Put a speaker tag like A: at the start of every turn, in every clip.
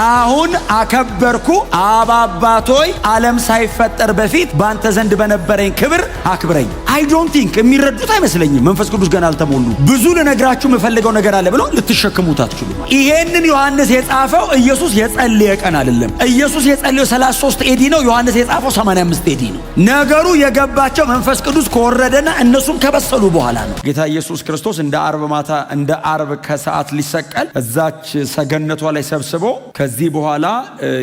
A: አሁን አከበርኩ አብ አባቶይ ዓለም ሳይፈጠር በፊት ባንተ ዘንድ በነበረኝ ክብር አክብረኝ። አይ ዶንት ቲንክ የሚረዱት አይመስለኝም። መንፈስ ቅዱስ ገና አልተሞሉ። ብዙ ልነግራችሁ የምፈልገው ነገር አለ ብሎ ልትሸከሙት አትችሉም። ይሄንን ዮሐንስ የጻፈው ኢየሱስ የጸለየ ቀን አይደለም። ኢየሱስ የጸለየው 33 ኤዲ ነው። ዮሐንስ የጻፈው 85 ኤዲ ነው። ነገሩ የገባቸው መንፈስ ቅዱስ ከወረደና እነሱም ከበሰሉ በኋላ ነው። ጌታ ኢየሱስ ክርስቶስ እንደ ዓርብ ማታ እንደ ዓርብ ከሰዓት ሊሰቀል እዛች ሰገነቷ ላይ ሰብስቦ ከዚህ በኋላ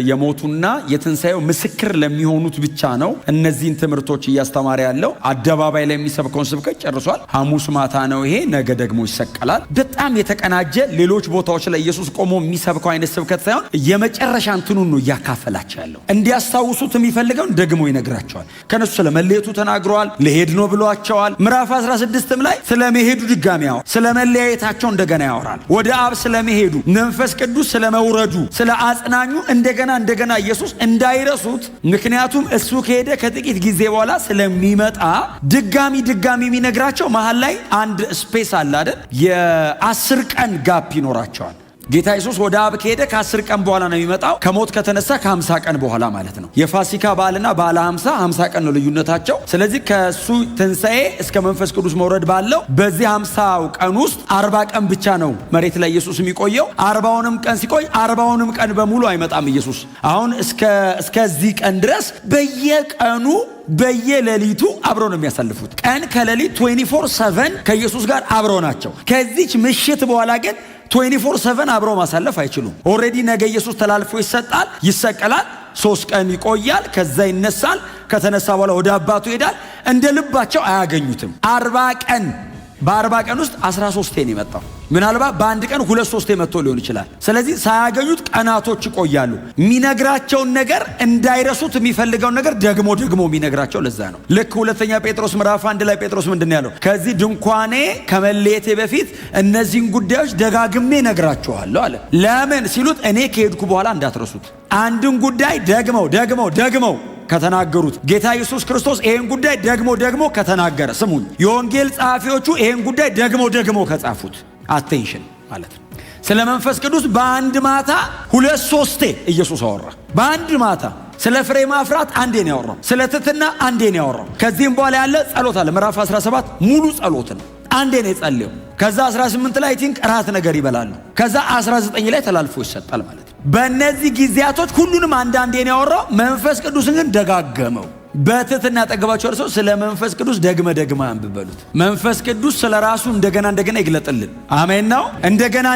A: የሞቱና የትንሣኤው ምስክር ለሚሆኑት ብቻ ነው እነዚህን ትምህርቶች እያስተማረ ያለው። አደባባይ ላይ የሚሰብከውን ስብከት ጨርሷል። ሐሙስ ማታ ነው ይሄ። ነገ ደግሞ ይሰቀላል። በጣም የተቀናጀ ሌሎች ቦታዎች ላይ ኢየሱስ ቆሞ የሚሰብከው አይነት ስብከት ሳይሆን የመጨረሻ እንትኑን ነው እያካፈላቸው ያለው። እንዲያስታውሱት የሚፈልገውን ደግሞ ይነግራቸዋል። ከነሱ ስለ መለየቱ ተናግረዋል። ለሄድ ነው ብሏቸዋል። ምዕራፍ 16ም ላይ ስለ መሄዱ ድጋሚ ያወራል። ስለ መለያየታቸው እንደገና ያወራል። ወደ አብ ስለ መሄዱ፣ መንፈስ ቅዱስ ስለ መውረዱ፣ ስለ አጽናኙ እንደገና ኢየሱስ እንዳይረሱት፣ ምክንያቱም እሱ ከሄደ ከጥቂት ጊዜ በኋላ ስለሚመጣ ድጋሚ የሚነግራቸው መሃል ላይ አንድ ስፔስ አለ አይደል? የ10 ቀን ጋፕ ይኖራቸዋል። ጌታ ኢየሱስ ወደ አብ ከሄደ ከ10 ቀን በኋላ ነው የሚመጣው። ከሞት ከተነሳ ከ50 ቀን በኋላ ማለት ነው። የፋሲካ በዓልና በዓለ 50 ቀን ነው ልዩነታቸው። ስለዚህ ከሱ ትንሣኤ እስከ መንፈስ ቅዱስ መውረድ ባለው በዚህ 50 ቀን ውስጥ 40 ቀን ብቻ ነው መሬት ላይ ኢየሱስ የሚቆየው። 40ውንም ቀን ሲቆይ 40ውንም ቀን በሙሉ አይመጣም ኢየሱስ። አሁን እስከዚህ ቀን ድረስ በየቀኑ በየሌሊቱ አብረው ነው የሚያሳልፉት። ቀን ከሌሊት 24/7 ከኢየሱስ ጋር አብረው ናቸው። ከዚች ምሽት በኋላ ግን 24/7 አብረው ማሳለፍ አይችሉም። ኦልሬዲ ነገ ኢየሱስ ተላልፎ ይሰቀላል። 3 ቀን ይቆያል። ከዛ ይነሳል። ከተነሳ በኋላ ወደ አባቱ ይሄዳል። እንደ ልባቸው አያገኙትም። 40 ቀን በ40 ቀን ውስጥ 13 ነው የመጣው። ምናልባት በአንድ ቀን 2-3 መጥቶ ሊሆን ይችላል። ስለዚህ ሳያገኙት ቀናቶች ይቆያሉ። የሚነግራቸውን ነገር እንዳይረሱት የሚፈልገውን ነገር ደግሞ የሚነግራቸው ለዛ ነው። ልክ ሁለተኛ ጴጥሮስ ምዕራፍ 1 ላይ ጴጥሮስ ምንድን ያለው? ከዚህ ድንኳኔ ከመለየቴ በፊት እነዚህን ጉዳዮች ደጋግሜ ነግራቸዋለሁ አለ። ለምን ሲሉት እኔ ከሄድኩ በኋላ እንዳትረሱት። አንድን ጉዳይ ደግመው ከተናገሩት ጌታ ኢየሱስ ክርስቶስ ይሄን ጉዳይ ደግሞ ከተናገረ፣ ስሙኝ፣ የወንጌል ጸሐፊዎቹ ይሄን ጉዳይ ደግሞ ከጻፉት አቴንሽን ማለት ነው። ስለ መንፈስ ቅዱስ በአንድ ማታ 2-3 ኢየሱስ አወራ። በአንድ ማታ ስለ ፍሬ ማፍራት አንዴ ነው ያወራው። ስለ ትሕትና አንዴ ነው ያወራው። ከዚህም በኋላ ያለ ጸሎት አለ። ምዕራፍ 17 ሙሉ ጸሎት ነው። አንዴ ነው የጸለየው። ከዛ 18 ላይ ቲንክ እራት ነገር ይበላሉ። ከዛ 19 ላይ ተላልፎ ይሰጣል ማለት ነው። በእነዚህ ጊዜያቶች ሁሉንም አንዳንዴ ነው ያወራው። መንፈስ ቅዱስን ግን ደጋገመው። በትሕትና ያጠገባቸው እርሶ ስለ መንፈስ ቅዱስ ደግመ አንብበሉት። መንፈስ ቅዱስ ስለ ራሱ እንደገና ይግለጥልን። አሜን ነው። እንደገና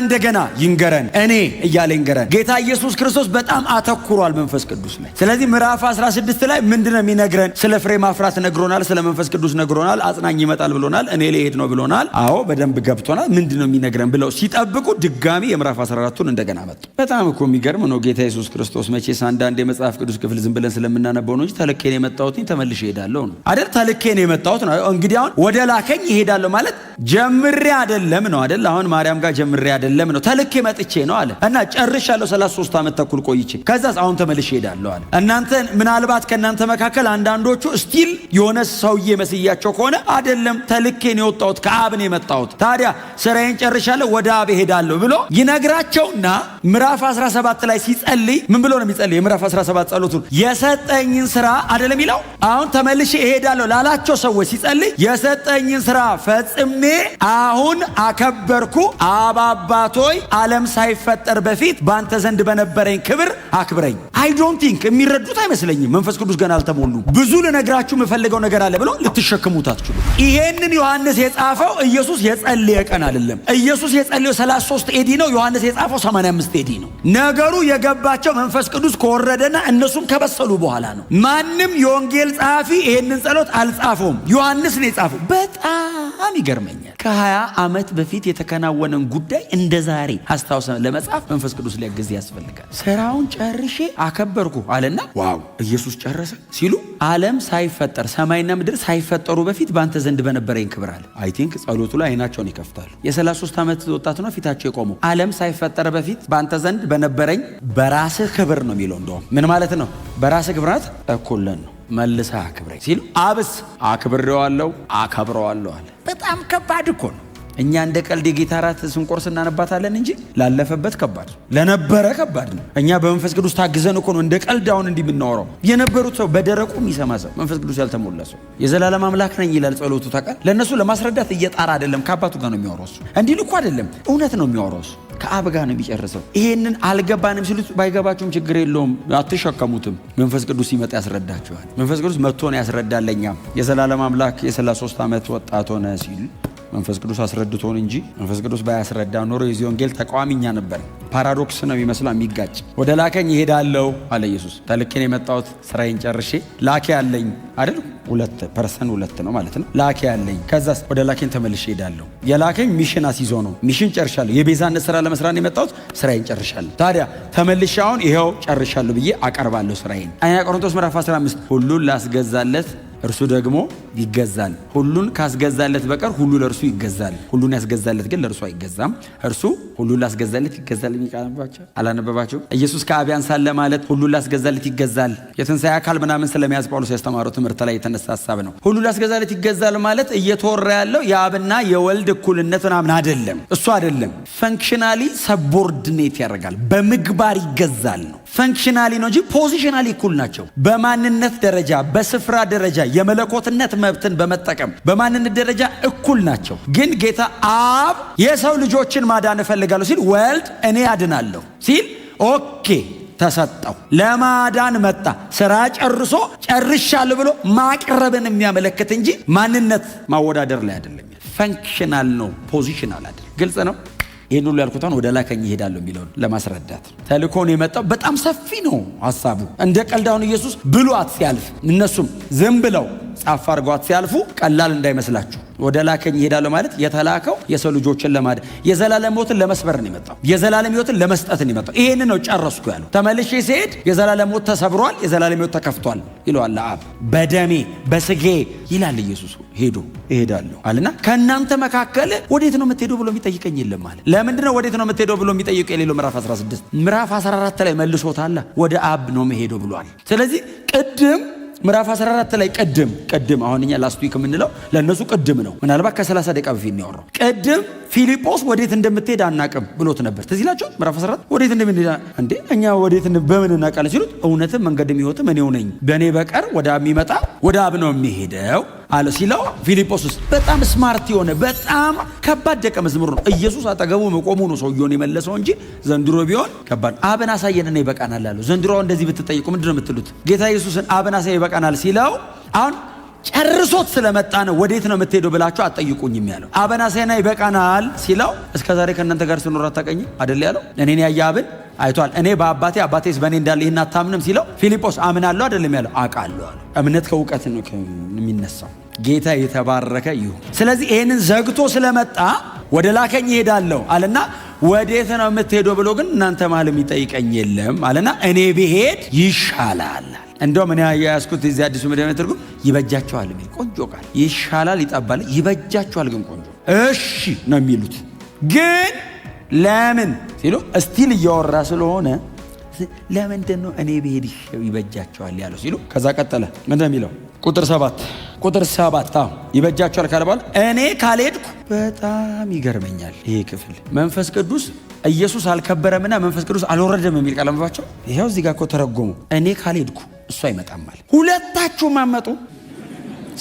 A: ይንገረን፣ እኔ እያለ ይንገረን። ጌታ ኢየሱስ ክርስቶስ በጣም አተኩሯል መንፈስ ቅዱስ ላይ። ስለዚህ ምዕራፍ 16 ላይ ምንድነው የሚነግረን? ስለ ፍሬ ማፍራት ነግሮናል። ስለ መንፈስ ቅዱስ ነግሮናል። አጽናኝ ይመጣል ብሎናል። እኔ ልሄድ ነው ብሎናል። አዎ በደንብ ገብቶናል። ምንድነው የሚነግረን ብለው ሲጠብቁ ድጋሚ የምዕራፍ 14ን እንደገና መጡ። በጣም እኮ የሚገርም ነው። ጌታ ኢየሱስ ክርስቶስ መቼስ አንዳንድ የመጽሐፍ ቅዱስ ክፍል ዝም ብለን ስለምናነበው ነው እንጂ ተልኬ ነው የመጣው ተመልሼ እሄዳለሁ ነው አይደል? ተልኬ ነው የመጣሁት ነው። እንግዲህ አሁን ወደ ላከኝ እሄዳለሁ ማለት ጀምሬ አይደለም ነው አይደል? አሁን ማርያም ጋር ጀምሬ አይደለም ነው፣ ተልኬ መጥቼ ነው አለ እና ጨርሻለሁ 33 ዓመት ተኩል ቆይቼ፣ ከዛስ አሁን ተመልሼ እሄዳለሁ አለ። እናንተ ምናልባት ከእናንተ መካከል አንዳንዶቹ ስቲል የሆነ ሰውዬ መስያቸው ከሆነ አይደለም፣ ተልኬ ነው የወጣሁት፣ ከአብ ነው የመጣሁት፣ ታዲያ ስራዬን ጨርሻለሁ ወደ አብ እሄዳለሁ ብሎ ይነግራቸውና ምዕራፍ 17 ላይ ሲጸልይ ምን ብሎ ነው የሚጸልይ? የምዕራፍ 17 ጸሎቱን የሰጠኝን ስራ አይደለም ይለው። አሁን ተመልሼ እሄዳለሁ ላላቸው ሰዎች ሲጸልይ የሰጠኝን ስራ ፈጽሜ አሁን አከበርኩ አብ አባቶይ ዓለም ሳይፈጠር በፊት ባንተ ዘንድ በነበረኝ ክብር አክብረኝ። አይ ዶንት ቲንክ የሚረዱት አይመስለኝም። መንፈስ ቅዱስ ገና አልተሞሉ። ብዙ ልነግራችሁ የምፈልገው ነገር አለ ብሎ ልትሸከሙት አትችሉ። ይሄንን ዮሐንስ የጻፈው ኢየሱስ የጸለየ ቀን አይደለም። ኢየሱስ የጸለየው 33 ኤዲ ነው። ዮሐንስ የጻፈው 85 ኤዲ ነው። ነገሩ የገባቸው መንፈስ ቅዱስ ከወረደና እነሱም ከበሰሉ በኋላ ነው። ማንም የወንጌል ጸሐፊ ይሄንን ጸሎት አልጻፈውም። ዮሐንስ ነው የጻፈው። በጣም ይገርመኛል። ከ20 ዓመት በፊት የተከናወነን ጉዳይ እንደ ዛሬ አስታውሰን ለመጻፍ መንፈስ ቅዱስ ሊያግዝ ያስፈልጋል። ስራውን ጨርሼ አከበርኩ አለና ዋው ኢየሱስ ጨረሰ ሲሉ ዓለም ሳይፈጠር ሰማይና ምድር ሳይፈጠሩ በፊት ባንተ ዘንድ በነበረኝ ክብር አለ። አይ ቲንክ ጸሎቱ ላይ አይናቸውን ይከፍታሉ። የ33 ዓመት ወጣት ነው ፊታቸው የቆመው። ዓለም ሳይፈጠር በፊት ባንተ ዘንድ በነበረኝ በራስህ ክብር ነው የሚለው። እንደውም ምን ማለት ነው? በራስህ ክብር ናት እኩልን ነው መልሰህ አክብረኝ ሲሉ አብስ አክብሬዋለሁ አከብረዋለሁ አለ። በጣም ከባድ እኮ ነው። እኛ እንደ ቀልድ የጌታ እራት ስንቆርስ እናነባታለን እንጂ ላለፈበት ከባድ ለነበረ ከባድ ነው። እኛ በመንፈስ ቅዱስ ታግዘን እኮ ነው እንደ ቀልድ አሁን እንዲህ የምናወራው። የነበሩት ሰው በደረቁ የሚሰማ ሰው መንፈስ ቅዱስ ያልተሞላ ሰው የዘላለም አምላክ ነኝ ይላል ጸሎቱ ታውቃል። ለእነሱ ለማስረዳት እየጣራ አይደለም፣ ከአባቱ ጋር ነው የሚያወራው እሱ። እንዲህ ልኮ አይደለም፣ እውነት ነው የሚያወራው እሱ። ከአብ ጋር ነው የሚጨርሰው። ይሄንን አልገባንም ሲሉት ባይገባችሁም ችግር የለውም አትሸከሙትም። መንፈስ ቅዱስ ሲመጣ ያስረዳችኋል። መንፈስ ቅዱስ መጥቶ ነው ያስረዳለኛ። የዘላለም አምላክ የ33 ዓመት ወጣት ሆነ ሲል መንፈስ ቅዱስ አስረድቶን እንጂ መንፈስ ቅዱስ ባያስረዳ ኖሮ የዚህ ወንጌል ተቃዋሚኛ ነበር። ፓራዶክስ ነው የሚመስለው የሚጋጭ። ወደ ላከኝ ይሄዳለሁ አለ ኢየሱስ። ተልኬን የመጣሁት ስራዬን ጨርሼ ላኬ ያለኝ አይደል? ሁለት ነው ማለት ነው። ላኬ ያለኝ ከዛስ ወደ ላኬኝ ተመልሼ እሄዳለሁ። የላከኝ ሚሽን አስይዞ ነው። ሚሽን ጨርሻለሁ። የቤዛነት ስራ ለመስራት ነው የመጣሁት። ስራዬን ጨርሻለሁ። ታዲያ ተመልሼ አሁን ይሄው ጨርሻለሁ ብዬ አቀርባለሁ ስራዬን። አንደኛ ቆሮንቶስ ምዕራፍ 15 ሁሉን ላስገዛለት እርሱ ደግሞ ይገዛል። ሁሉን ካስገዛለት በቀር ሁሉ ለእርሱ ይገዛል። ሁሉን ያስገዛለት ግን ለእርሱ አይገዛም። እርሱ ሁሉን ላስገዛለት ይገዛል። የሚቃለባቸው አላነበባቸው። ኢየሱስ ከአብ ያንሳል ማለት ሁሉን ላስገዛለት ይገዛል። የትንሣኤ አካል ምናምን ስለመያዝ ጳውሎስ ያስተማረው ትምህርት ላይ የተነሳ ሀሳብ ነው። ሁሉን ላስገዛለት ይገዛል ማለት እየተወራ ያለው የአብና የወልድ እኩልነት ምናምን አይደለም። እሱ አይደለም። ፈንክሽናሊ ሰቦርዲኔት ያደርጋል። በምግባር ይገዛል ነው። ፈንክሽናሊ ነው እንጂ ፖዚሽናሊ እኩል ናቸው። በማንነት ደረጃ፣ በስፍራ ደረጃ የመለኮትነት መብትን በመጠቀም በማንነት ደረጃ እኩል ናቸው። ግን ጌታ አብ የሰው ልጆችን ማዳን እፈልጋለሁ ሲል ወልድ እኔ አድናለሁ ሲል ኦኬ ተሰጠው። ለማዳን መጣ። ስራ ጨርሻለሁ ብሎ ማቅረብን የሚያመለክት እንጂ ማንነት ማወዳደር ላይ አይደለም። ፈንክሽናል ነው፣ ፖዚሽናል አይደለም። ግልጽ ነው። ይህን ሁሉ ያልኩታን ወደ ላከኝ ይሄዳለሁ የሚለውን ለማስረዳት ተልኮን የመጣው በጣም ሰፊ ነው ሀሳቡ። እንደ ቀልዳውን ኢየሱስ ብሏት ሲያልፍ እነሱም ዝም ብለው ጻፍ አድርጓት ሲያልፉ ቀላል እንዳይመስላችሁ። ወደ ላከኝ ይሄዳለሁ ማለት የተላከው የሰው ልጆችን ለማዳን የዘላለም ሕይወትን ለመስበር ነው የመጣው። የዘላለም ሕይወትን ለመስጠት ነው የመጣው። ይሄን ነው ጨረስኩ ያለው። ተመልሼ ሲሄድ የዘላለም ሕይወት ተሰብሯል፣ የዘላለም ሕይወት ተከፍቷል ይለዋል አብ። በደሜ በስጌ ይላል ኢየሱስ ሄዶ እሄዳለሁ አለና ከእናንተ መካከል ወዴት ነው የምትሄደው ብሎ የሚጠይቀኝ የለም አለ። ለምንድን ነው ወዴት ነው የምትሄደው ብሎ የሚጠይቀ የሌለው? ምዕራፍ 16 ምዕራፍ 14 ላይ መልሶታል። ወደ አብ ነው መሄደው ብሏል። ስለዚህ ቅድም ምዕራፍ 14 ላይ ቅድም አሁን እኛ ላስት ዊክ የምንለው ለእነሱ ቅድም ነው። ምናልባት ከ30 ደቂቃ በፊት ነው ያወራው። ቅድም ፊልጶስ ወዴት እንደምትሄድ አናቅም ብሎት ነበር። ትዝ ይላችኋል። ምዕራፍ 14 ወዴት እንደምትሄድ እንዴ እኛ ወዴት በምን እናውቃለን ሲሉት እውነትም መንገድም ሕይወትም እኔው ነኝ፣ በእኔ በቀር ወደ አብ የሚመጣ ወደ አብ ነው የሚሄደው አለ ሲለው ፊልጶስ በጣም ስማርት የሆነ በጣም ከባድ ደቀ መዝሙር ነው። ኢየሱስ አጠገቡ መቆሙ ነው ሰውየውን የመለሰው እንጂ ዘንድሮ ቢሆን ከባድ። አብን አሳየንና ይበቃናል አለው። ዘንድሮ እንደዚህ ብትጠይቁ ምንድነው የምትሉት? ጌታ ኢየሱስን አብን አሳየን ይበቃናል ሲለው አሁን ጨርሶት ስለመጣ ነው ወዴት ነው የምትሄደው ብላችሁ አትጠይቁኝም ያለው። አብን አሳየን ይበቃናል ሲለው እስከ ዛሬ ከእናንተ ጋር ስኖር አታውቀኝም አይደል ያለው። እኔን ያየ አብን አይቷል። እኔ በአባቴ አባቴስ በእኔ እንዳለ ይህን አታምንም ሲለው ፊልጶስ አምናለሁ አይደለም ያለው፣ አውቃለሁ አለ። እምነት ከእውቀት ነው የሚነሳው። ጌታ የተባረከ ይሁን። ስለዚህ ይህንን ዘግቶ ስለመጣ ወደ ላከኝ ይሄዳለሁ አለና ወዴት ነው የምትሄደው ብሎ ግን እናንተ መሃል የሚጠይቀኝ የለም አለና እኔ ብሄድ ይሻላል። እንደውም እኔ ያያዝኩት እዚህ አዲሱ መደበኛ ትርጉም ይበጃቸዋል የሚል ቆንጆ ቃል። ይሻላል ይጠባል፣ ይበጃቸዋል ግን ቆንጆ እሺ ነው የሚሉት። ግን ለምን ሲሉ እስቲል እያወራ ስለሆነ ለምንድን ነው እኔ ብሄድ ይበጃቸዋል ያለው ሲሉ ከዛ ቀጠለ። ምንድን ነው የሚለው? ቁጥር 7 ይበጃቸዋል ካለ በኋላ እኔ ካልሄድኩ በጣም ይገርመኛል። ይሄ ክፍል መንፈስ ቅዱስ ኢየሱስ አልከበረምና መንፈስ ቅዱስ አልወረደም የሚል ቃል አንብባቸው። ይሄው እዚህ ጋር እኮ ተረጎሙ። እኔ ካልሄድኩ እሱ አይመጣም ማለት ሁለታችሁም አመጡ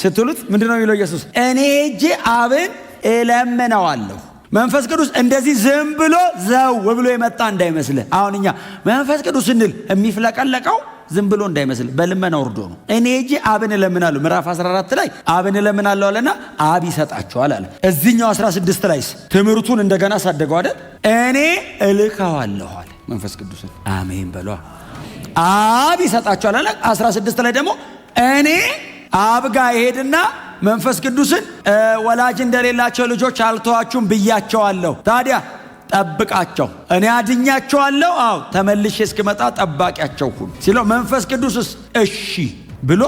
A: ስትሉት ምንድነው የሚለው ኢየሱስ? እኔ ሄጄ አብን እለምነዋለሁ። መንፈስ ቅዱስ እንደዚህ ዝም ብሎ ዘው ብሎ የመጣ እንዳይመስልህ። አሁን እኛ መንፈስ ቅዱስ ስንል የሚፍለቀለቀው ዝም ብሎ እንዳይመስል በልመና ወርዶ ነው። እኔ ሄጄ አብን እለምናለሁ። ምዕራፍ 14 ላይ አብን እለምናለሁ አለና አብ ይሰጣቸዋል አለ። እዚህኛው 16 ላይ ትምህርቱን እንደገና ሳደገው አይደል? እኔ እልካዋለሁ አለ መንፈስ ቅዱስን። አሜን በሏ። አብ ይሰጣቸዋል አለ። 16 ላይ ደግሞ እኔ አብ ጋር ይሄድና መንፈስ ቅዱስን ወላጅ እንደሌላቸው ልጆች አልተዋችሁም ብያቸዋለሁ። ታዲያ ጠብቃቸው፣ እኔ አድኛቸዋለሁ። አዎ ተመልሼ እስክመጣ ጠባቂያቸው ሁን ሲለው መንፈስ ቅዱስስ እሺ ብሎ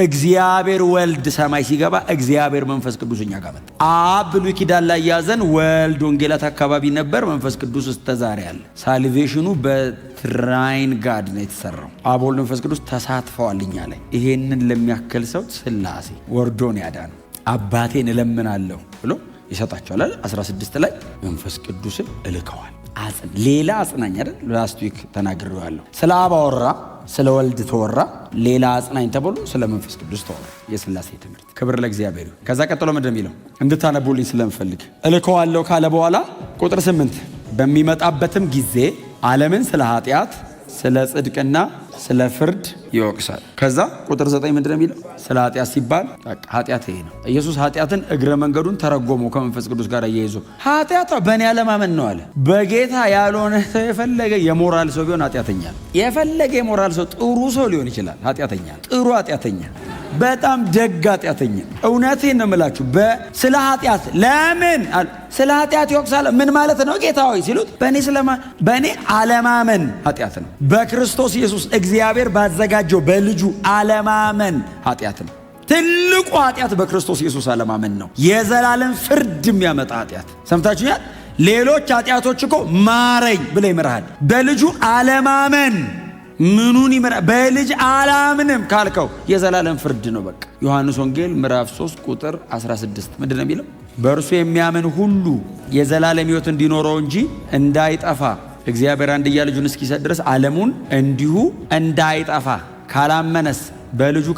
A: እግዚአብሔር ወልድ ሰማይ ሲገባ እግዚአብሔር መንፈስ ቅዱስ እኛ ጋር መጣ። አብ ብሉይ ኪዳን ላይ ያዘን፣ ወልድ ወንጌላት አካባቢ ነበር። መንፈስ ቅዱስ እስከ ዛሬ አለ። ሳልቬሽኑ በትራይን ጋድ ነው የተሰራው። አብ ወልድ መንፈስ ቅዱስ ተሳትፈዋል እኛ ላይ። ይሄንን ለሚያክል ሰው ስላሴ ወርዶን ያዳነው አባቴን እለምናለሁ ብሎ ይሰጣቸዋል አይደል? 16 ላይ መንፈስ ቅዱስን እልከዋል። ሌላ አጽናኝ አይደል? ላስት ዊክ ተናግሬዋለሁ። ስለ አብ አወራ፣ ስለ ወልድ ተወራ፣ ሌላ አጽናኝ ተብሎ ስለ መንፈስ ቅዱስ ተወራ። የሥላሴ ትምህርት። ክብር ለእግዚአብሔር ይሁን። ከዛ ቀጥሎ ምንድን የሚለው እንድታነቡልኝ ስለምፈልግ እልከዋለሁ ካለ በኋላ ቁጥር 8 በሚመጣበትም ጊዜ ዓለምን ስለ ኃጢአት፣ ስለ ጽድቅና ስለ ፍርድ ይወቅሳል። ከዛ ቁጥር 9 ምንድን ነው የሚለው? ስለ ኃጢአት ሲባል ኃጢአት ይሄ ነው። ኢየሱስ ኃጢአትን እግረ መንገዱን ተረጎመው ከመንፈስ ቅዱስ ጋር እየይዞ ኃጢአቷ በእኔ አለማመን ነው አለ። በጌታ ያልሆነ ሰው የፈለገ የሞራል ሰው ቢሆን ኃጢአተኛ ነው። የፈለገ የሞራል ሰው ጥሩ ሰው ሊሆን ይችላል፣ ኃጢአተኛ ጥሩ ኃጢአተኛ፣ በጣም ደግ ኃጢአተኛ። እውነቴን ነው የምላችሁ። ስለ ኃጢአት ለምን ስለ ኃጢአት ይወቅሳል? ምን ማለት ነው ጌታ ሆይ ሲሉት በእኔ አለማመን ኃጢአት ነው። በክርስቶስ ኢየሱስ እግዚአብሔር ባዘጋጀው በልጁ አለማመን ኃጢአት ነው። ትልቁ ኃጢአት በክርስቶስ ኢየሱስ አለማመን ነው። የዘላለም ፍርድ የሚያመጣ ኃጢአት። ሰምታችሁኛል? ሌሎች ኃጢአቶች እኮ ማረኝ ብለ ይምርሃል። በልጁ አለማመን ምኑን ይምራል? በልጅ አላምንም ካልከው የዘላለም ፍርድ ነው። በቃ ዮሐንስ ወንጌል ምዕራፍ 3 ቁጥር 16 ምንድን ነው የሚለው? በእርሱ የሚያምን ሁሉ የዘላለም ሕይወት እንዲኖረው እንጂ እንዳይጠፋ እግዚአብሔር አንድያ ልጁን እስኪሰጥ ድረስ ዓለሙን እንዲሁ እንዳይጠፋ ካላመነስ በልጁ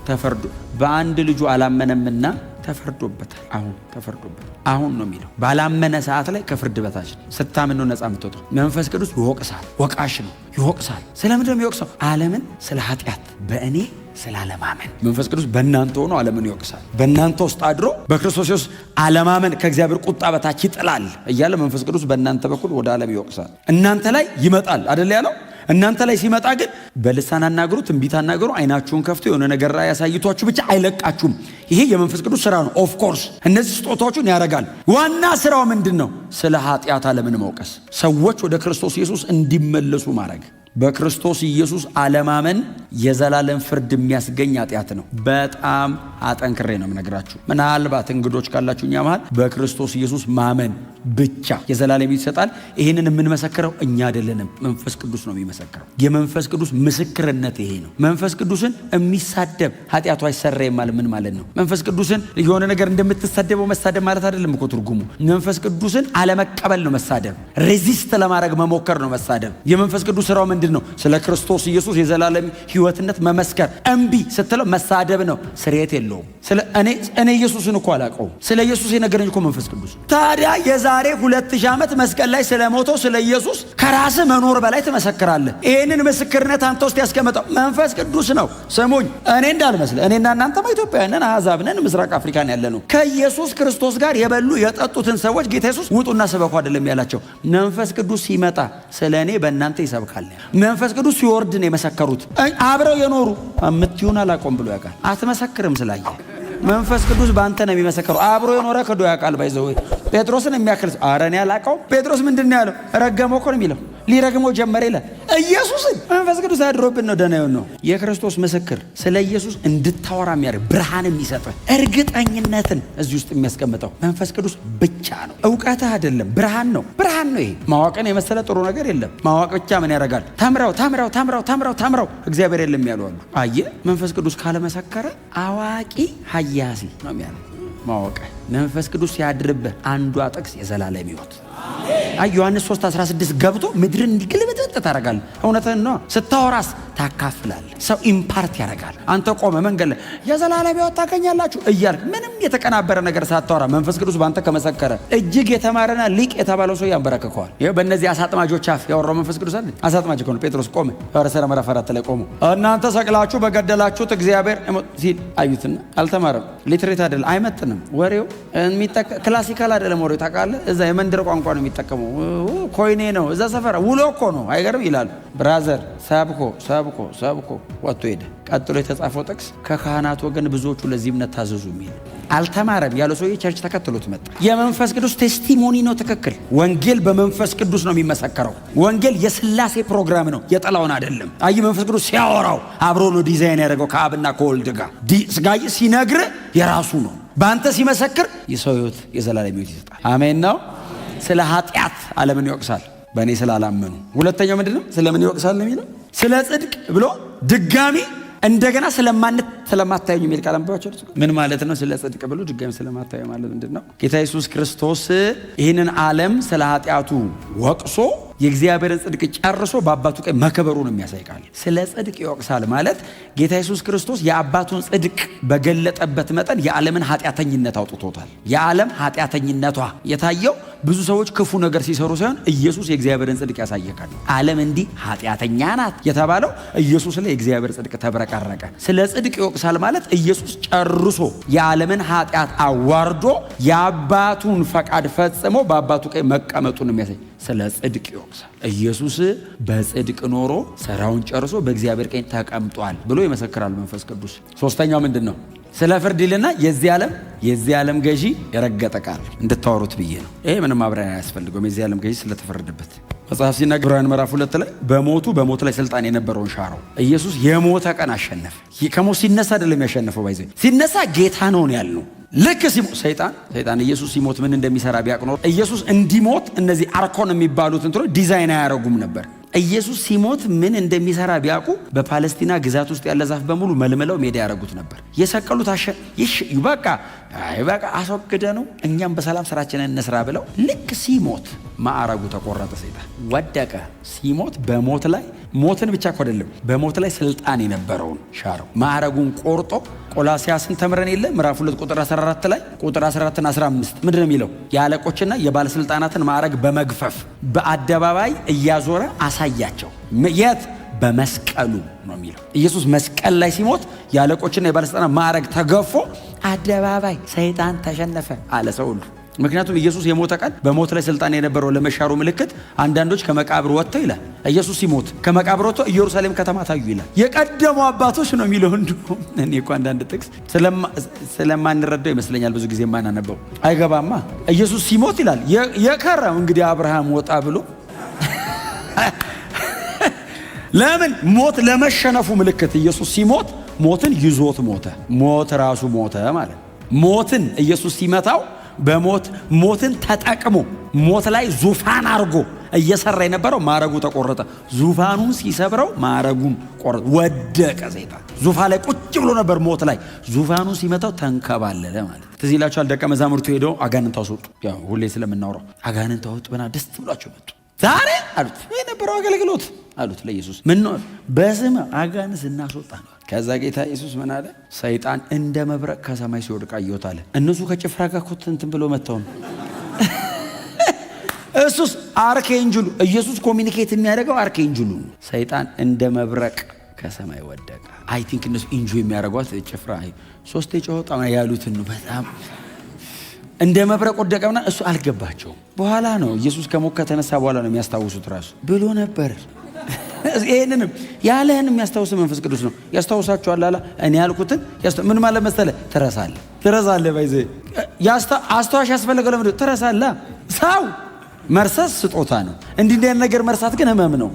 A: ተፈርዶ በአንድ ልጁ አላመነምና ተፈርዶበታል። አሁን ተፈርዶበታል። አሁን ነው የሚለው። ባላመነ ሰዓት ላይ ከፍርድ በታች ነው። ስታምን ነው ነፃ የምትወጣው። መንፈስ ቅዱስ ይወቅሳል። ወቃሽ ነው። ይወቅሳል። ስለምንድን ነው የሚወቅሰው? ዓለምን ስለ ኃጢአት፣ በእኔ ስላለማመን። መንፈስ ቅዱስ በእናንተ ሆኖ ዓለምን ይወቅሳል። በእናንተ ውስጥ አድሮ በክርስቶስ ኢየሱስ አለማመን ከእግዚአብሔር ቁጣ በታች ይጥላል እያለ መንፈስ ቅዱስ በእናንተ በኩል ወደ ዓለም ይወቅሳል። እናንተ ላይ ይመጣል አይደል ያለው? እናንተ ላይ ሲመጣ ግን በልሳን አናግሩ፣ ትንቢት አናግሩ፣ አይናችሁን ከፍቶ የሆነ ነገር ላይ ያሳይቷችሁ ብቻ አይለቃችሁም። ይሄ የመንፈስ ቅዱስ ስራ ነው። ኦፍ ኮርስ እነዚህ ስጦታዎችን ያደርጋል። ዋና ስራው ምንድን ነው? ስለ ኃጢአት ዓለምን መውቀስ፣ ሰዎች ወደ ክርስቶስ ኢየሱስ እንዲመለሱ ማድረግ። በክርስቶስ ኢየሱስ አለማመን የዘላለም ፍርድ የሚያስገኝ ኃጢአት ነው። በጣም አጠንክሬ ነው የምነግራችሁ። ምናልባት እንግዶች ካላችሁ እኛ መሃል በክርስቶስ ኢየሱስ ማመን ብቻ የዘላለም ይሰጣል። ይህንን የምንመሰክረው እኛ አይደለንም፣ መንፈስ ቅዱስ ነው የሚመሰክረው። የመንፈስ ቅዱስ ምስክርነት ይሄ ነው። መንፈስ ቅዱስን የሚሳደብ ኃጢአቱ አይሰረይም ማለት ምን ማለት ነው? መንፈስ ቅዱስን የሆነ ነገር እንደምትሳደበው መሳደብ ማለት አይደለም እኮ ትርጉሙ። መንፈስ ቅዱስን አለመቀበል ነው መሳደብ። ሬዚስት ለማድረግ መሞከር ነው መሳደብ። የመንፈስ ቅዱስ ስራው ምንድን ነው? ስለ ክርስቶስ ኢየሱስ የዘላለም ሕይወትነት መመስከር። እምቢ ስትለው መሳደብ ነው። ስርየት የለውም። እኔ ኢየሱስን እኮ አላውቀውም። ስለ ኢየሱስ የነገረኝ እኮ መንፈስ ቅዱስ። ታዲያ የዛሬ 2000 ዓመት መስቀል ላይ ስለ ሞተው ስለ ኢየሱስ ከራስ መኖር በላይ ትመሰክራለህ። ይህንን ምስክርነት አንተ ውስጥ ያስቀመጠው መንፈስ ቅዱስ ነው። ስሙኝ፣ እኔ እንዳልመስል እኔና እናንተማ ኢትዮጵያውያን አሕዛብ ነን፣ ምስራቅ አፍሪካን ያለ ነው። ከኢየሱስ ክርስቶስ ጋር የበሉ የጠጡትን ሰዎች ጌታ ኢየሱስ ውጡና ስበኩ አይደለም ያላቸው። መንፈስ ቅዱስ ሲመጣ ስለ እኔ በእናንተ ይሰብካል። መንፈስ ቅዱስ ሲወርድ ነው የመሰከሩት። አብረው የኖሩ እምትዩን አላቆም ብሎ ያውቃል። አትመሰክርም ስላየ መንፈስ ቅዱስ በአንተ ነው የሚመሰከረው። አብሮ የኖረ ክዶ ያውቃል። ባይዘው ጴጥሮስን የሚያክል ኧረ እኔ አላውቀውም። ጴጥሮስ ምንድን ነው ያለው? ረገመው እኮ ነው የሚለው። ሊረግመው ጀመረ ይላል። ኢየሱስን መንፈስ ቅዱስ አድሮብን ነው ደህና ነው። የክርስቶስ ምስክር ስለ ኢየሱስ እንድታወራ የሚያደርግ ብርሃን የሚሰጥህ እርግጠኝነትን እዚህ ውስጥ የሚያስቀምጠው መንፈስ ቅዱስ ብቻ ነው። እውቀትህ አይደለም፣ ብርሃን ነው። ብርሃን ነው ይሄ። ማወቅን የመሰለ ጥሩ ነገር የለም። ማወቅ ብቻ ምን ያደርጋል? ተምረው እግዚአብሔር የለም ያሉ አሉ። አየህ፣ መንፈስ ቅዱስ ካለመሰከረ አዋቂ ሀያሲ ነው የሚያለው። ማወቅ መንፈስ ቅዱስ ሲያድርብህ አንዷ ጥቅስ የዘላለም ሕይወት። ዮሐንስ 3:16 ገብቶ ምድርን እንዲግልብጥጥ ታደርጋለህ። እውነትህን ነው። ስታወራስ ታካፍላለህ። ሰው ኢምፓርት ያደርጋል። አንተ ቆመ መንገድ ላይ የዘላለም ሕይወት ታገኛላችሁ እያልክ ምንም የተቀናበረ ነገር ሳታወራ መንፈስ ቅዱስ በአንተ ከመሰከረ እጅግ የተማረና ሊቅ የተባለው ሰው ያንበረክከዋል። ይኸው በእነዚህ አሳጥማጆች አፍ ያወራው መንፈስ ቅዱስ አለ። አሳጥማጅ ከሆነ ጴጥሮስ ቆመ። ሐዋርያት ሥራ ምዕራፍ 4 ላይ ቆሞ እናንተ ሰቅላችሁ በገደላችሁት እግዚአብሔር ሲል አዩትና አልተማረም። ሊትሬት አይደለም፣ አይመጥንም። ወሬው ክላሲካል አይደለም። ወሬው ታውቃለህ፣ እዛ የመንደር ቋንቋ ነው የሚጠቀመው። ኮይኔ ነው፣ እዛ ሰፈር ውሎ እኮ ነው። አይገርም ይላሉ። ብራዘር ሰብኮ ወጥቶ ሄደ። ቀጥሎ የተጻፈው ጥቅስ ከካህናት ወገን ብዙዎቹ ለዚህ እምነት ታዘዙ የሚል አልተማረም ያለው ሰውዬ ቸርች ተከትሎት መጣ። የመንፈስ ቅዱስ ቴስቲሞኒ ነው። ትክክል። ወንጌል በመንፈስ ቅዱስ ነው የሚመሰከረው። ወንጌል የሥላሴ ፕሮግራም ነው፣ የጠላውን አይደለም። አይ መንፈስ ቅዱስ ሲያወራው አብሮ ነው ዲዛይን ያደረገው ከአብና ከወልድ ጋር። ስጋይ ሲነግር የራሱ ነው። በአንተ ሲመሰክር የሰው ሕይወት የዘላለም ሕይወት ይሰጣል። አሜን ነው። ስለ ኃጢአት ዓለምን ይወቅሳል በእኔ ስላላመኑ። ሁለተኛው ምንድነው? ስለምን ይወቅሳል ነው የሚለው? ስለ ጽድቅ ብሎ ድጋሚ እንደገና ስለማታዩኝ የሚል ቃል አንብባችሁ ምን ማለት ነው? ስለ ጽድቅ ብሎ ድጋሚ ስለማታዩ ማለት ምንድነው? ጌታ ኢየሱስ ክርስቶስ ይህንን ዓለም ስለ ኃጢአቱ ወቅሶ የእግዚአብሔርን ጽድቅ ጨርሶ በአባቱ ቀኝ መከበሩን የሚያሳይ ቃል። ስለ ጽድቅ ይወቅሳል ማለት ጌታ ኢየሱስ ክርስቶስ የአባቱን ጽድቅ በገለጠበት መጠን የዓለምን ኃጢአተኝነት አውጥቶታል። የዓለም ኃጢአተኝነቷ የታየው ብዙ ሰዎች ክፉ ነገር ሲሰሩ ሳይሆን ኢየሱስ የእግዚአብሔርን ጽድቅ ያሳየካል። ዓለም እንዲህ ኃጢአተኛ ናት የተባለው ኢየሱስ ላይ የእግዚአብሔር ጽድቅ ተብረቀረቀ። ስለ ጽድቅ ይወቅሳል ማለት ኢየሱስ ጨርሶ የዓለምን ኃጢአት አዋርዶ የአባቱን ፈቃድ ፈጽሞ በአባቱ ቀኝ መቀመጡን የሚያሳይ ስለ ጽድቅ ይወቅሳል። ኢየሱስ በጽድቅ ኖሮ ሰራውን ጨርሶ በእግዚአብሔር ቀኝ ተቀምጧል ብሎ ይመሰክራል መንፈስ ቅዱስ። ሶስተኛው ምንድን ነው? ስለ ፍርድ ይልና የዚህ ዓለም ገዢ የረገጠ ቃል እንድታወሩት ብዬ ነው። ይሄ ምንም ማብራሪያ አያስፈልገውም። የዚህ ዓለም ገዢ ስለተፈረደበት መጽሐፍ ሲናገር ዕብራውያን ምዕራፍ 2 ላይ በሞቱ ላይ ስልጣን የነበረውን ሻረው። ኢየሱስ የሞተ ቀን አሸነፈ። ከሞት ሲነሳ አይደለም ያሸነፈው፣ ባይዘ ሲነሳ ጌታ ነው ያልነው። ልክ ሰይጣን ኢየሱስ ሲሞት ምን እንደሚሰራ ቢያውቅ ኖሮ ኢየሱስ እንዲሞት እነዚህ አርኮን የሚባሉት እንትኖች ዲዛይን አያረጉም ነበር። ኢየሱስ ሲሞት ምን እንደሚሰራ ቢያውቁ በፓለስቲና ግዛት ውስጥ ያለ ዛፍ በሙሉ መልመለው ሜዳ ያረጉት ነበር። የሰቀሉት በቃ አስወግደ ነው እኛም በሰላም ስራችንን እንስራ ብለው ልክ ሲሞት ማዕረጉ ተቆረጠ። ሰይጣን ወደቀ። ሲሞት በሞት ላይ ሞትን ብቻ አይደለም በሞት ላይ ስልጣን የነበረውን ሻረው። ማዕረጉን ቆርጦ ቆላስያስን ተምረን የለ ምዕራፍ 2 ቁጥር 14 ላይ ቁጥር 14 እና 15 ምንድነው የሚለው? የአለቆችና የባለስልጣናትን ማዕረግ በመግፈፍ በአደባባይ እያዞረ አሳያቸው። የት? በመስቀሉ ነው የሚለው። ኢየሱስ መስቀል ላይ ሲሞት የአለቆችና የባለስልጣናት ማዕረግ ተገፎ አደባባይ ሰይጣን ተሸነፈ አለ ሰው ሁሉ። ምክንያቱም ኢየሱስ የሞተ ቀን በሞት ላይ ስልጣን የነበረው ለመሻሩ ምልክት አንዳንዶች ከመቃብር ወጥተው ይላል። ኢየሱስ ሲሞት ከመቃብር ወጥተው ኢየሩሳሌም ከተማ ታዩ ይላል። የቀደሙ አባቶች ነው የሚለው። እንደውም እኔ እኮ አንዳንድ ጥቅስ ስለማንረዳው ይመስለኛል ብዙ ጊዜ የማናነበው አይገባማ። ኢየሱስ ሲሞት ይላል የከረም እንግዲህ አብርሃም ወጣ ብሎ ለምን ሞት ለመሸነፉ ምልክት ኢየሱስ ሲሞት ሞትን ይዞት ሞተ። ሞት ራሱ ሞተ ማለት ሞትን ኢየሱስ ሲመታው ሞትን ተጠቅሞ ሞት ላይ ዙፋን አርጎ እየሰራ የነበረው ማዕረጉ ተቆረጠ። ዙፋኑን ሲሰብረው ማዕረጉን ቆረጠ። ወደቀ። ሰይጣን ዙፋን ላይ ቁጭ ብሎ ነበር ሞት ላይ። ዙፋኑን ሲመታው ተንከባለለ ማለት። ትዝ ይላችኋል ደቀ መዛሙርቱ ሄደው አጋንንት አስወጡ። ያው ሁሌ ስለምናወራው አጋንንት አወጡ ብና ደስ ብሏቸው መጡ። ዛሬ አሉት የነበረው አገልግሎት አሉት ለኢየሱስ። ምን ነው? በስመ አጋንንት እናስወጣ ነው። ከዛ ጌታ ኢየሱስ ምን አለ? ሰይጣን እንደ መብረቅ ከሰማይ ሲወድቅ አየሁት አለ። እነሱ ከጭፍራ ጋር እንትን ብሎ መተው ነው። እሱስ አርኬንጅሉ ኢየሱስ ኮሚኒኬት የሚያደርገው አርኬንጅሉ። ሰይጣን እንደ መብረቅ ከሰማይ ወደቀ። አይ ቲንክ እነሱ ኢንጆይ የሚያደርጓት ጭፍራ 3 የጮኸ ያሉትን ነው። በጣም እንደ መብረቅ ወደቀና እሱ አልገባቸውም። በኋላ ነው ኢየሱስ ከሞት ከተነሳ በኋላ ነው የሚያስታውሱት። ራሱ ብሎ ነበር። ይሄንንም ያለህን የሚያስታውስ መንፈስ ቅዱስ ነው። ያስታውሳችኋል አላ እኔ ያልኩትን ምን ማለት መሰለህ? ትረሳለህ። ባይዘ አስታዋሽ ያስፈልገው ለምን? ትረሳለህ። ሰው መርሳት ስጦታ ነው። እንዲህ ነገር መርሳት ግን ህመም ነው።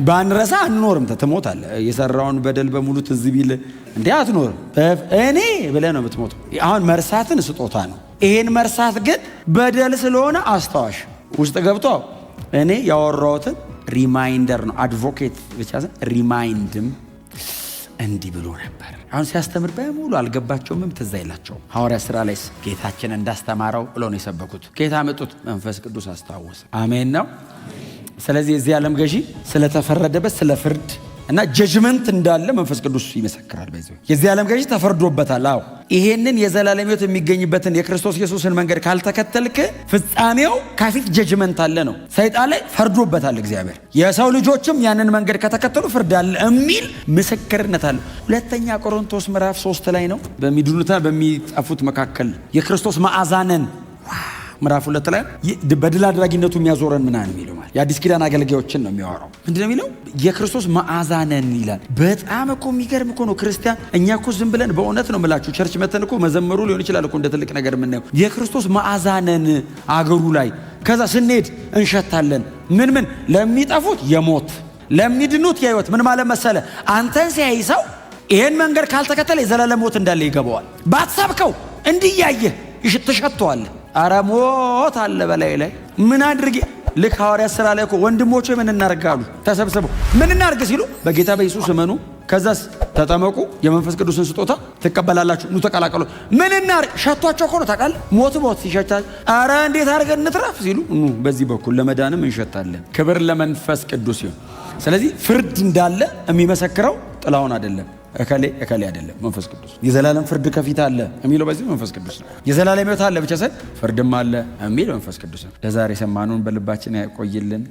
A: ባንረሳ አንኖርም። ትሞታለህ። የሰራውን በደል በሙሉ ትዝ ቢል እንዴ አትኖርም። እኔ ብለህ ነው የምትሞተው። አሁን መርሳትን ስጦታ ነው። ይሄን መርሳት ግን በደል ስለሆነ አስታዋሽ ውስጥ ገብቶ እኔ ያወራሁትን ሪማይንደር ነው። አድቮኬት ብቻ ሪማይንድም እንዲህ ብሎ ነበር። አሁን ሲያስተምር በሙሉ አልገባቸውም፣ ትዝ አይላቸውም። ሐዋርያት ሥራ ላይ ጌታችን እንዳስተማረው ብሎ ነው የሰበኩት። ጌታ መጡት፣ መንፈስ ቅዱስ አስታወሰ። አሜን ነው። ስለዚህ የዚህ ዓለም ገዢ ስለተፈረደበት ስለ ፍርድ እና ጀጅመንት እንዳለ መንፈስ ቅዱስ ይመሰክራል። በዚህ የዚህ ዓለም ገዢ ተፈርዶበታል። አዎ ይሄንን የዘላለም ሕይወት የሚገኝበትን የክርስቶስ ኢየሱስን መንገድ ካልተከተልክ ፍጻሜው ከፊት ጀጅመንት አለ ነው። ሰይጣን ላይ ፈርዶበታል እግዚአብሔር። የሰው ልጆችም ያንን መንገድ ከተከተሉ ፍርድ አለ የሚል ምስክርነት አለ። ሁለተኛ ቆሮንቶስ ምዕራፍ 3 ላይ ነው። በሚድኑትና በሚጠፉት መካከል የክርስቶስ መዓዛ ነን። ምዕራፍ 2 ላይ በድል አድራጊነቱ የሚያዞረን ምናምን የሚለው ማለት የአዲስ ኪዳን አገልጋዮችን ነው የሚያወራው። ምንድነው የሚለው? የክርስቶስ መዓዛ ነን ይላል። በጣም እኮ የሚገርም እኮ ነው። ክርስቲያን እኛ እኮ ዝም ብለን በእውነት ነው የምላችሁ ቸርች መተን እኮ መዘመሩ ሊሆን ይችላል እኮ እንደ ትልቅ ነገር የምናየው። የክርስቶስ መዓዛ ነን አገሩ ላይ። ከዛ ስንሄድ እንሸታለን። ምን ለሚጠፉት የሞት ለሚድኑት የህይወት። ምን ማለት መሰለ? አንተን ሲያይ ሰው ይሄን መንገድ ካልተከተለ የዘላለም ሞት እንዳለ ይገባዋል። ባትሰብከው እንዲያየህ ትሸተዋለህ። አረ ሞት አለ በላይ ላይ ምን አድርጌ። ልክ ሐዋርያት ሥራ ላይ እኮ ወንድሞቼ ምን እናርጋሉ ተሰብስበው ምን እናርግ ሲሉ በጌታ በኢየሱስ እመኑ ከዛስ ተጠመቁ፣ የመንፈስ ቅዱስን ስጦታ ትቀበላላችሁ፣ ኑ ተቀላቀሉ። ምንና ሸቷቸው እኮ ነው ታውቃለህ። ሞት ሲሸታል፣ አረ እንዴት አድርገን እንትረፍ ሲሉ ኑ በዚህ በኩል ለመዳንም እንሸታለን። ክብር ለመንፈስ ቅዱስ ይሁን። ስለዚህ ፍርድ እንዳለ የሚመሰክረው ጥላውን አይደለም፣ እከሌ አይደለም፣ መንፈስ ቅዱስ። የዘላለም ፍርድ ከፊት አለ የሚለው በዚህ መንፈስ ቅዱስ ነው። የዘላለም ሕይወት አለ ብቻ ሳይሆን ፍርድም አለ የሚል መንፈስ ቅዱስ ነው። ለዛሬ ሰማኑን በልባችን ያቆይልን።